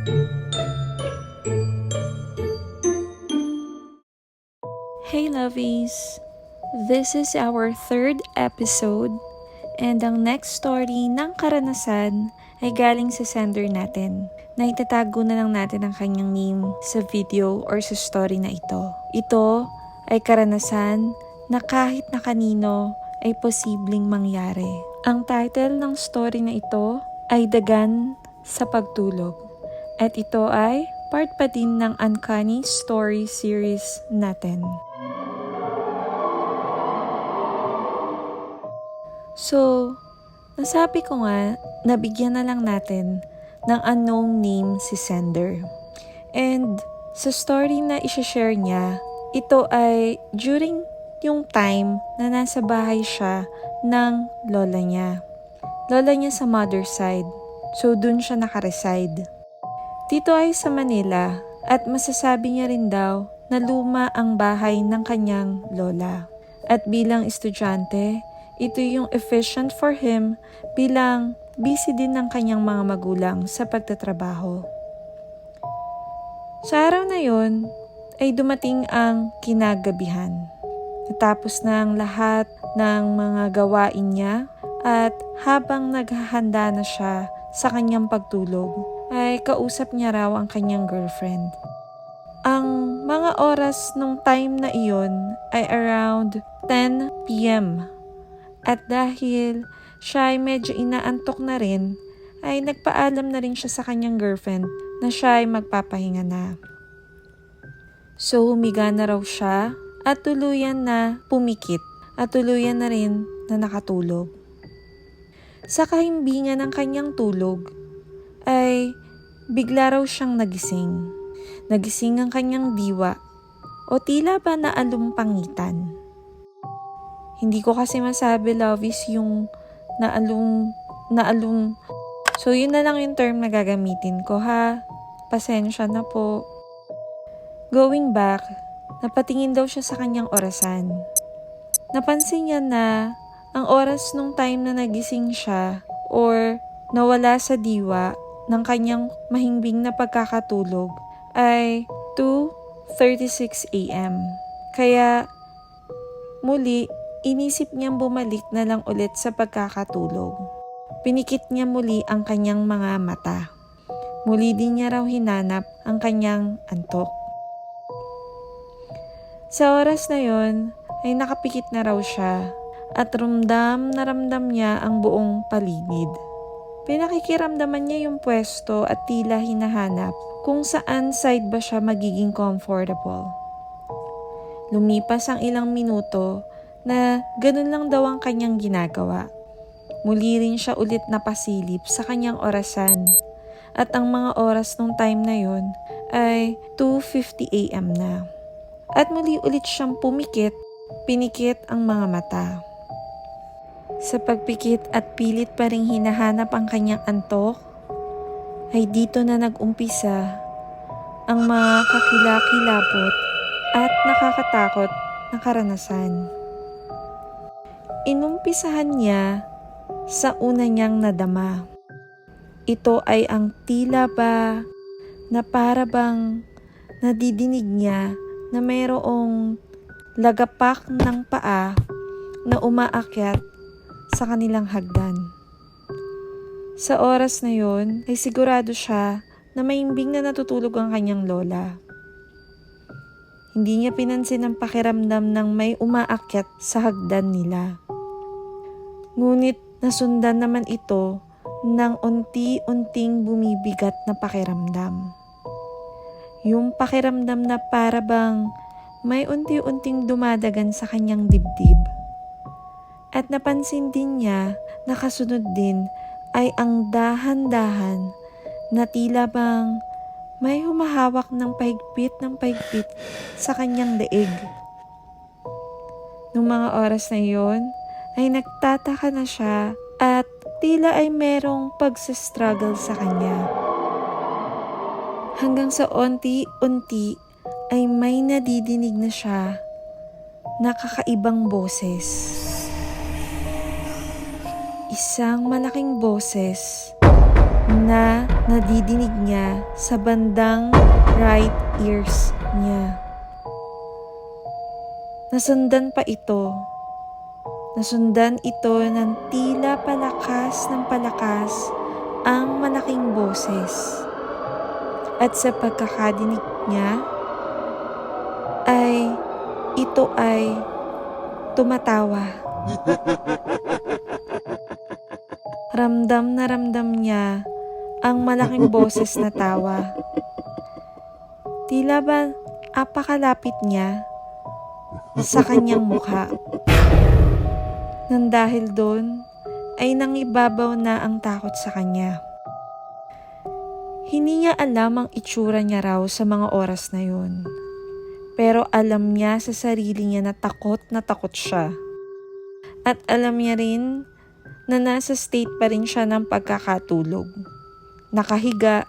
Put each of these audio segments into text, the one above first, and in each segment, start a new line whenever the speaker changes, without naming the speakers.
Hey lovies! This is our third episode and ang next story ng karanasan ay galing sa sender natin na itatago na lang natin ang kanyang name sa video or sa story na ito. Ito ay karanasan na kahit na kanino ay posibleng mangyari. Ang title ng story na ito ay Dagan sa Pagtulog at ito ay part pa din ng Uncanny Story series natin. So, nasabi ko nga, nabigyan na lang natin ng unknown name si sender. And sa story na isha-share niya, ito ay during yung time na nasa bahay siya ng lola niya. Lola niya sa mother side. So, dun siya nakareside. Dito ay sa Manila at masasabi niya rin daw na luma ang bahay ng kanyang lola. At bilang estudyante, ito yung efficient for him bilang busy din ng kanyang mga magulang sa pagtatrabaho. Sa araw na yon ay dumating ang kinagabihan. Natapos na ang lahat ng mga gawain niya at habang naghahanda na siya sa kanyang pagtulog ay kausap niya raw ang kanyang girlfriend. Ang mga oras nung time na iyon ay around 10 p.m. At dahil siya ay medyo inaantok na rin, ay nagpaalam na rin siya sa kanyang girlfriend na siya ay magpapahinga na. So humiga na raw siya at tuluyan na pumikit at tuluyan na rin na nakatulog. Sa kahimbingan ng kanyang tulog ay bigla raw siyang nagising. Nagising ang kanyang diwa o tila ba naalumpangitan. Hindi ko kasi masabi, lovies, yung naalum. So, yun na lang yung term na gagamitin ko, ha? Pasensya na po. Going back, napatingin daw siya sa kanyang orasan. Napansin niya na ang oras nung time na nagising siya or nawala sa diwa ng kanyang mahimbing na pagkakatulog ay 2:36 a.m. Kaya, muli, inisip niyang bumalik na lang ulit sa pagkakatulog. Pinikit niya muli ang kanyang mga mata. Muli din niya raw hinanap ang kanyang antok. Sa oras na yon ay nakapikit na raw siya at ramdam na ramdam niya ang buong paligid. Pinakikiramdaman niya yung pwesto at tila hinahanap kung saan side ba siya magiging comfortable. Lumipas ang ilang minuto na ganun lang daw ang kanyang ginagawa. Muli rin siya ulit napasilip sa kanyang orasan at ang mga oras nung time na yon ay 2:50 a.m. na. At muli ulit siyang pinikit ang mga mata. Sa pagpikit at pilit pa ring hinahanap ang kanyang antok, ay dito na nag-umpisa ang mga kakilakilabot at nakakatakot na karanasan. Inumpisahan niya sa una niyang nadama. Ito ay ang tila ba na para bang nadidinig niya na mayroong lagapak ng paa na umaakyat sa kanilang hagdan. Sa oras na yon ay sigurado siya na maimbing na natutulog ang kanyang lola. Hindi niya pinansin ang pakiramdam ng may umaakyat sa hagdan nila. Ngunit nasundan naman ito ng unti-unting bumibigat na pakiramdam. Yung pakiramdam na para bang may unti-unting dumadagan sa kanyang dibdib. At napansin din niya na kasunod din ay ang dahan-dahan na tila bang may humahawak ng pahigpit sa kanyang leeg. Nung mga oras na yon, ay nagtataka na siya at tila ay merong pagsastruggle sa kanya. Hanggang sa unti-unti ay may nadidinig na siya na kakaibang boses. Isang malaking boses na nadidinig niya sa bandang right ears niya. Nasundan ito ng tila palakas ng palakas ang malaking boses. At sa pagkakadinig niya, ito ay tumatawa. Ramdam na ramdam niya ang malaking boses na tawa. Tila ba apakalapit niya sa kanyang mukha. Nang dahil doon ay nangibabaw na ang takot sa kanya. Hindi niya alam ang itsura niya raw sa mga oras na yun. Pero alam niya sa sarili niya na takot siya. At alam niya rin na nasa state pa rin siya ng pagkakatulog. Nakahiga,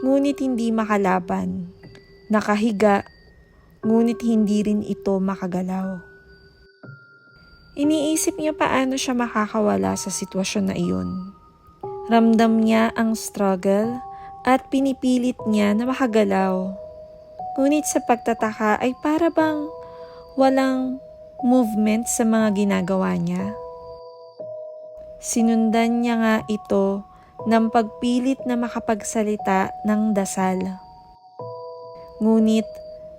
ngunit hindi makalaban. Nakahiga, ngunit hindi rin ito makagalaw. Iniisip niya paano siya makakawala sa sitwasyon na iyon. Ramdam niya ang struggle at pinipilit niya na makagalaw. Ngunit sa pagtataka ay para bang walang movement sa mga ginagawa niya. Sinundan niya nga ito ng pagpilit na makapagsalita ng dasal. Ngunit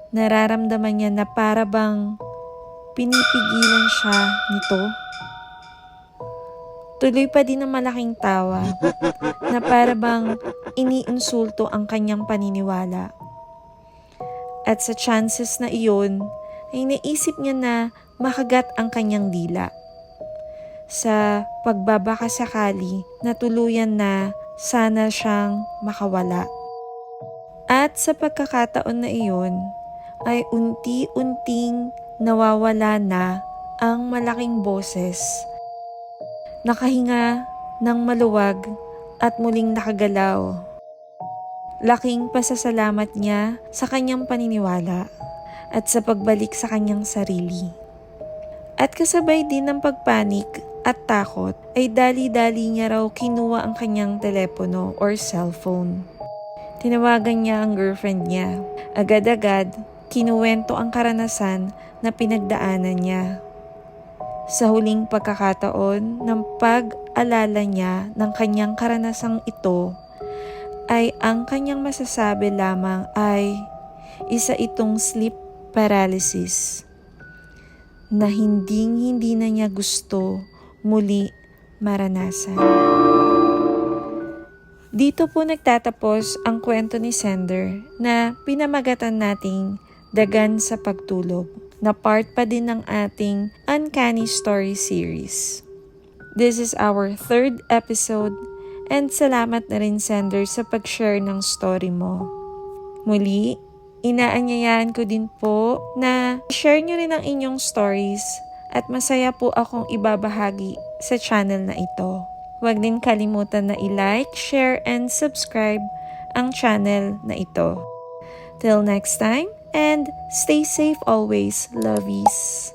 nararamdaman niya na para bang pinipigilan siya nito. Tuloy pa din ang malaking tawa na para bang iniinsulto ang kanyang paniniwala. At sa chances na iyon, ay naisip niya na makagat ang kanyang dila. Sa pagbabakasakali na tuluyan na sana siyang makawala. At sa pagkakataon na iyon, ay unti-unting nawawala na ang malaking boses. Nakahinga ng maluwag at muling nakagalaw. Laking pasasalamat niya sa kanyang paniniwala at sa pagbalik sa kanyang sarili. At kasabay din ng pagpanik at takot ay dali-dali niya raw kinuha ang kanyang telepono or cellphone. Tinawagan niya ang girlfriend niya. Agad-agad, kinuwento ang karanasan na pinagdaanan niya. Sa huling pagkakataon ng pag-alala niya ng kanyang karanasang ito, ay ang kanyang masasabi lamang ay isa itong sleep paralysis na hindi na niya gusto muli maranasan. Dito po nagtatapos ang kwento ni Sender na pinamagatan nating Dagan sa Pagtulog na part pa din ng ating Uncanny Story series. This is our 3rd episode and salamat na rin Sender sa pag-share ng story mo. Muli, inaanyayahan ko din po na share nyo rin ang inyong stories at masaya po akong ibabahagi sa channel na ito. Huwag din kalimutan na i-like, share, and subscribe ang channel na ito. Till next time, and stay safe always, lovies.